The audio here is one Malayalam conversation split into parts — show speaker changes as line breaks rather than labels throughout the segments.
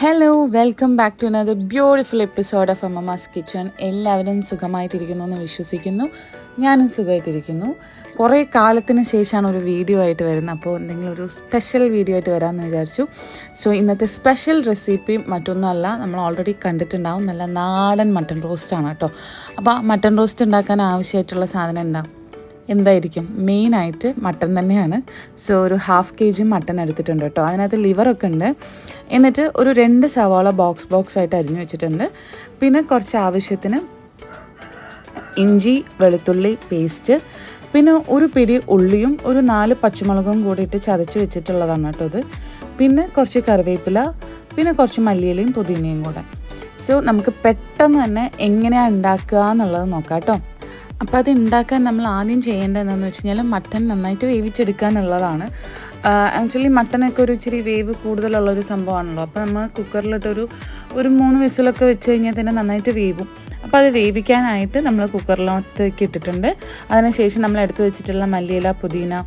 Hello welcome back to another beautiful episode of Ammamas kitchen. എല്ലാവരും സുഖമായിട്ടിരിക്കുന്നു എന്ന് വിശ്വസിക്കുന്നു. ഞാനും സുഖമായിട്ടിരിക്കുന്നു. കുറേ കാലത്തിന് ശേഷമാണ് ഒരു വീഡിയോ ആയിട്ട് വരുന്നത്. അപ്പോൾ എന്തെങ്കിലും ഒരു സ്പെഷ്യൽ വീഡിയോ ആയിട്ട് വരാമെന്ന് വിചാരിച്ചു. സോ ഇന്നത്തെ സ്പെഷ്യൽ റെസിപ്പി മറ്റൊന്നുമല്ല, നമ്മൾ ഓൾറെഡി കണ്ടിട്ടുണ്ടാവും, നല്ല നാടൻ മട്ടൺ റോസ്റ്റാണ് കേട്ടോ. അപ്പോൾ മട്ടൺ റോസ്റ്റ് ഉണ്ടാക്കാൻ ആവശ്യമായിട്ടുള്ള സാധനം എന്തായിരിക്കും? മെയിനായിട്ട് മട്ടൺ തന്നെയാണ്. സോ ഒരു 1/2 kg മട്ടൺ എടുത്തിട്ടുണ്ട് കേട്ടോ. അതിനകത്ത് ലിവറൊക്കെ ഉണ്ട്. എന്നിട്ട് ഒരു 2 സവാള ബോക്സ് ആയിട്ട് അരിഞ്ഞു വെച്ചിട്ടുണ്ട്. പിന്നെ കുറച്ച് ആവശ്യത്തിന് ഇഞ്ചി വെളുത്തുള്ളി പേസ്റ്റ്, പിന്നെ ഒരു പിടി ഉള്ളിയും ഒരു 4 പച്ചമുളകും കൂടിയിട്ട് ചതച്ച് വെച്ചിട്ടുള്ളതാണ് കേട്ടോ ഇത്. പിന്നെ കുറച്ച് കറിവേപ്പില, പിന്നെ കുറച്ച് മല്ലിയിലയും പുതിനയും കൂടെ. സോ നമുക്ക് പെട്ടെന്ന് തന്നെ എങ്ങനെയാണ് ഉണ്ടാക്കുക എന്നുള്ളത് നോക്കാം കേട്ടോ. അപ്പോൾ അത് ഉണ്ടാക്കാൻ നമ്മൾ ആദ്യം ചെയ്യേണ്ടത് എന്താണെന്ന് വെച്ച് കഴിഞ്ഞാൽ മട്ടൺ നന്നായിട്ട് വേവിച്ചെടുക്കുക എന്നുള്ളതാണ്. ആക്ച്വലി മട്ടനൊക്കെ ഒരു ഇച്ചിരി വേവ് കൂടുതലുള്ളൊരു സംഭവമാണല്ലോ. അപ്പോൾ നമ്മൾ കുക്കറിലിട്ടൊരു 3 വിസിലൊക്കെ വെച്ച് കഴിഞ്ഞാൽ തന്നെ നന്നായിട്ട് വേവും. അപ്പോൾ അത് വേവിക്കാനായിട്ട് നമ്മൾ കുക്കറിലേക്ക് ഇട്ടിട്ടുണ്ട്. അതിനുശേഷം നമ്മൾ എടുത്ത് വെച്ചിട്ടുള്ള മല്ലിയില, പുതിന,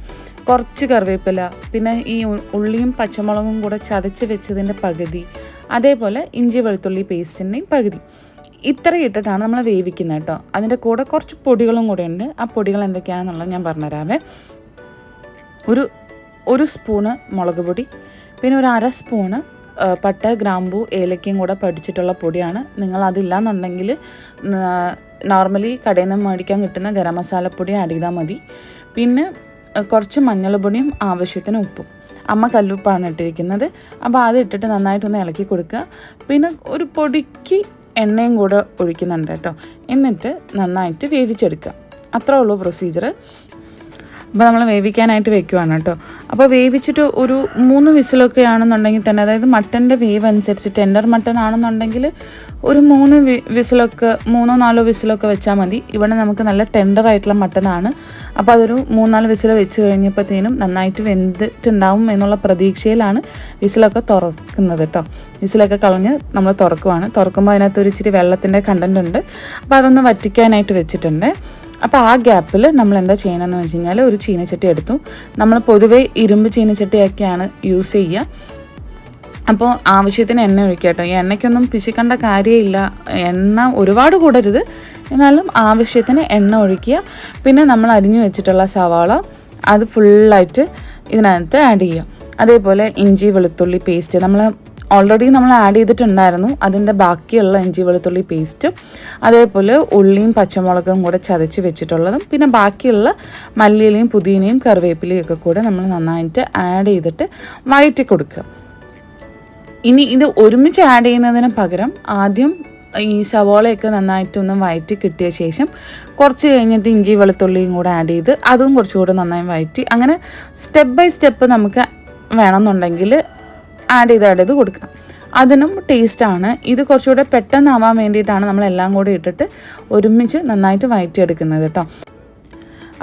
കുറച്ച് കറിവേപ്പില, പിന്നെ ഈ ഉള്ളിയും പച്ചമുളകും കൂടെ ചതച്ച് വെച്ചതിൻ്റെ പകുതി, അതേപോലെ ഇഞ്ചി വെളുത്തുള്ളി പേസ്റ്റിൻ്റെയും പകുതി, ഇത്രയും ഇട്ടിട്ടാണ് നമ്മൾ വേവിക്കുന്നത് കേട്ടോ. അതിൻ്റെ കൂടെ കുറച്ച് പൊടികളും കൂടെ ഉണ്ട്. ആ പൊടികൾ എന്തൊക്കെയാണെന്നുള്ളത് ഞാൻ പറഞ്ഞുതരാവേ. ഒരു സ്പൂണ് മുളക് പൊടി, പിന്നെ ഒരു 1/2 സ്പൂണ് പട്ട, ഗ്രാമ്പൂ, ഏലക്കയും കൂടെ പൊടിച്ചിട്ടുള്ള പൊടിയാണ്. നിങ്ങൾ അതില്ലാന്നുണ്ടെങ്കിൽ നോർമലി കടയിൽ നിന്ന് മേടിക്കാൻ കിട്ടുന്ന ഗരം മസാലപ്പൊടി ആഡ് ചെയ്താൽ മതി. പിന്നെ കുറച്ച് മഞ്ഞൾപ്പൊടിയും ആവശ്യത്തിന് ഉപ്പും. അമ്മ കല്ലുപ്പാണ് ഇട്ടിരിക്കുന്നത്. അപ്പോൾ അത് ഇട്ടിട്ട് നന്നായിട്ടൊന്ന് ഇളക്കി കൊടുക്കുക. പിന്നെ ഒരു പൊടിക്ക് എണ്ണയും കൂടെ ഒഴിക്കുന്നുണ്ട് കേട്ടോ. എന്നിട്ട് നന്നായിട്ട് വേവിച്ചെടുക്കുക. അത്രേ ഉള്ളൂ പ്രൊസീജിയർ. അപ്പോൾ നമ്മൾ വേവിക്കാനായിട്ട് വെക്കുവാണ് കേട്ടോ. അപ്പോൾ വേവിച്ചിട്ട് ഒരു 3 വിസിലൊക്കെ ആണെന്നുണ്ടെങ്കിൽ തന്നെ, അതായത് മട്ടൻ്റെ വേവ് അനുസരിച്ച്, ടെൻഡർ മട്ടൺ ആണെന്നുണ്ടെങ്കിൽ ഒരു 3 വിസിലൊക്കെ 3-4 വിസിലൊക്കെ വെച്ചാൽ മതി. ഇവിടെ നമുക്ക് നല്ല ടെൻഡറായിട്ടുള്ള മട്ടനാണ്. അപ്പോൾ അതൊരു 3-4 വിസിൽ വെച്ച് കഴിഞ്ഞപ്പോഴത്തേനും നന്നായിട്ട് വെന്തിട്ടുണ്ടാവും എന്നുള്ള പ്രതീക്ഷയിലാണ് വിസിലൊക്കെ തുറക്കുന്നത് കേട്ടോ. വിസിലൊക്കെ കളഞ്ഞ് നമ്മൾ തുറക്കുമ്പോൾ അതിനകത്തൊരു ഇച്ചിരി വെള്ളത്തിൻ്റെ കണ്ടൻ്റ് ഉണ്ട്. അപ്പോൾ അതൊന്ന് വറ്റിക്കാനായിട്ട് വെച്ചിട്ടുണ്ട്. അപ്പോൾ ആ ഗ്യാപ്പിൽ നമ്മൾ എന്താ ചെയ്യണമെന്ന് വെച്ച് കഴിഞ്ഞാൽ, ഒരു ചീനച്ചട്ടി എടുത്തു. നമ്മൾ പൊതുവേ ഇരുമ്പ് ചീനച്ചട്ടിയൊക്കെയാണ് യൂസ് ചെയ്യുക. അപ്പോൾ ആവശ്യത്തിന് എണ്ണ ഒഴിക്കുക കേട്ടോ. ഈ എണ്ണയ്ക്കൊന്നും പിശിക്കേണ്ട കാര്യമില്ല. എണ്ണ ഒരുപാട് കൂടരുത്, എന്നാലും ആവശ്യത്തിന് എണ്ണ ഒഴിക്കുക. പിന്നെ നമ്മൾ അരിഞ്ഞു വെച്ചിട്ടുള്ള സവാള അത് ഫുള്ളായിട്ട് ഇതിനകത്ത് ആഡ് ചെയ്യുക. അതേപോലെ ഇഞ്ചി വെളുത്തുള്ളി പേസ്റ്റ് നമ്മൾ ഓൾറെഡി ആഡ് ചെയ്തിട്ടുണ്ടായിരുന്നു. അതിൻ്റെ ബാക്കിയുള്ള ഇഞ്ചി വെളുത്തുള്ളി പേസ്റ്റും, അതേപോലെ ഉള്ളിയും പച്ചമുളകും കൂടെ ചതച്ച് വെച്ചിട്ടുള്ളതും, പിന്നെ ബാക്കിയുള്ള മല്ലിയിലയും പുതിനയും കറിവേപ്പിലയും ഒക്കെ കൂടെ നമ്മൾ നന്നായിട്ട് ആഡ് ചെയ്തിട്ട് വഴറ്റി കൊടുക്കുക. ഇനി ഇത് ഒരുമിച്ച് ആഡ് ചെയ്യുന്നതിന് പകരം ആദ്യം ഈ സവാളയൊക്കെ നന്നായിട്ടൊന്ന് വഴറ്റി കിട്ടിയ ശേഷം കുറച്ച് കഴിഞ്ഞിട്ട് ഇഞ്ചി വെളുത്തുള്ളിയും കൂടെ ആഡ് ചെയ്ത് അതും കുറച്ചുകൂടെ നന്നായി വഴറ്റി, അങ്ങനെ സ്റ്റെപ്പ് ബൈ സ്റ്റെപ്പ് നമുക്ക് വേണമെന്നുണ്ടെങ്കിൽ ആഡ് ചെയ്ത് കൊടുക്കാം. അതിനും ടേസ്റ്റാണ്. ഇത് കുറച്ചുകൂടെ പെട്ടെന്നാവാൻ വേണ്ടിയിട്ടാണ് നമ്മളെല്ലാം കൂടി ഇട്ടിട്ട് ഒരുമിച്ച് നന്നായിട്ട് വഴറ്റിയെടുക്കുന്നത് കേട്ടോ.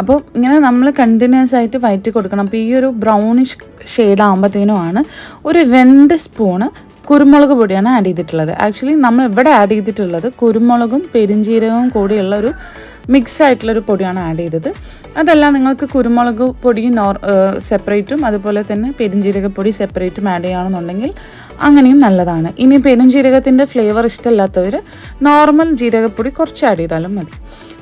അപ്പോൾ ഇങ്ങനെ നമ്മൾ കണ്ടിന്യൂസ് ആയിട്ട് വഴറ്റി കൊടുക്കണം. അപ്പോൾ ഈ ഒരു ബ്രൗണിഷ് ഷെയ്ഡാകുമ്പോഴത്തേനുമാണ് ഒരു 2 സ്പൂണ് കുരുമുളക് പൊടിയാണ് ആഡ് ചെയ്തിട്ടുള്ളത്. ആക്ച്വലി നമ്മൾ ഇവിടെ ആഡ് ചെയ്തിട്ടുള്ളത് കുരുമുളകും പെരിഞ്ജീരകവും കൂടിയുള്ള ഒരു മിക്സ് ആയിട്ടുള്ളൊരു പൊടിയാണ് ആഡ് ചെയ്തത്. അതല്ല, നിങ്ങൾക്ക് കുരുമുളക് പൊടി സെപ്പറേറ്റും അതുപോലെ തന്നെ പെരിഞ്ജീരകപ്പൊടി സെപ്പറേറ്റും ആഡ് ചെയ്യുകയാണെന്നുണ്ടെങ്കിൽ അങ്ങനെയും നല്ലതാണ്. ഇനി പെരിഞ്ജീരകത്തിൻ്റെ ഫ്ലേവർ ഇഷ്ടമില്ലാത്തവർ നോർമൽ ജീരകപ്പൊടി കുറച്ച് ആഡ് ചെയ്താലും മതി.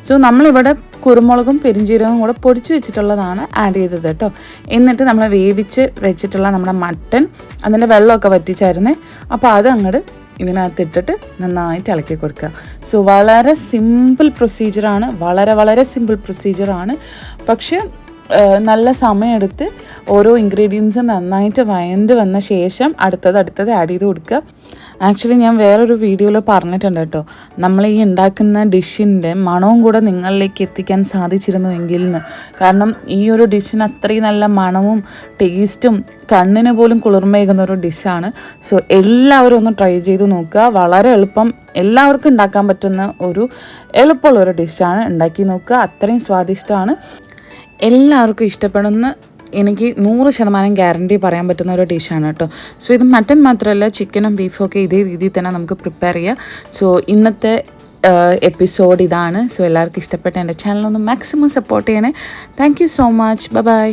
സോ നമ്മളിവിടെ കുരുമുളകും പെരിഞ്ജീരകവും കൂടെ പൊടിച്ച് വെച്ചിട്ടുള്ളതാണ് ആഡ് ചെയ്തത് കേട്ടോ. എന്നിട്ട് നമ്മൾ വേവിച്ച് വെച്ചിട്ടുള്ള നമ്മുടെ മട്ടൺ, അതിൻ്റെ വെള്ളമൊക്കെ വറ്റിച്ചായിരുന്നേ, അപ്പോൾ അത് അങ്ങോട്ട് ഇതിനകത്തിട്ടിട്ട് നന്നായിട്ട് ഇളക്കി കൊടുക്കുക. സോ വളരെ സിമ്പിൾ പ്രൊസീജിയറാണ്, വളരെ സിമ്പിൾ പ്രൊസീജിയറാണ്. പക്ഷേ നല്ല സമയമെടുത്ത് ഓരോ ഇൻഗ്രീഡിയൻസും നന്നായിട്ട് വഴണ്ട് വന്ന ശേഷം അടുത്തത് ആഡ് ചെയ്ത് കൊടുക്കുക. ആക്ച്വലി ഞാൻ വേറൊരു വീഡിയോയിൽ പറഞ്ഞിട്ടുണ്ട് കേട്ടോ, നമ്മൾ ഈ ഉണ്ടാക്കുന്ന ഡിഷിൻ്റെ മണവും കൂടെ നിങ്ങളിലേക്ക് എത്തിക്കാൻ സാധിച്ചിരുന്നുവെങ്കിൽ എന്ന്. കാരണം ഈ ഒരു ഡിഷിന് അത്രയും നല്ല മണവും ടേസ്റ്റും കണ്ണിന് പോലും കുളിർമയേകുന്ന ഒരു ഡിഷാണ്. സോ എല്ലാവരും ഒന്ന് ട്രൈ ചെയ്ത് നോക്കുക. വളരെ എളുപ്പം, എല്ലാവർക്കും ഉണ്ടാക്കാൻ പറ്റുന്ന ഒരു എളുപ്പമുള്ളൊരു ഡിഷാണ്. ഉണ്ടാക്കി നോക്കുക. അത്രയും സ്വാദിഷ്ടമാണ്. എല്ലാവർക്കും ഇഷ്ടപ്പെടുന്ന, എനിക്ക് 100% ഗ്യാരണ്ടി പറയാൻ പറ്റുന്ന ഒരു ഡിഷാണ് കേട്ടോ. സോ ഇത് മട്ടൺ മാത്രമല്ല, ചിക്കനും ബീഫും ഒക്കെ ഇതേ രീതിയിൽ തന്നെ നമുക്ക് പ്രിപ്പയർ ചെയ്യാം. സോ ഇന്നത്തെ എപ്പിസോഡ് ഇതാണ്. സോ എല്ലാവർക്കും ഇഷ്ടപ്പെട്ട എൻ്റെ ചാനലൊന്ന് മാക്സിമം സപ്പോർട്ട് ചെയ്യണേ. Thank you so much. By.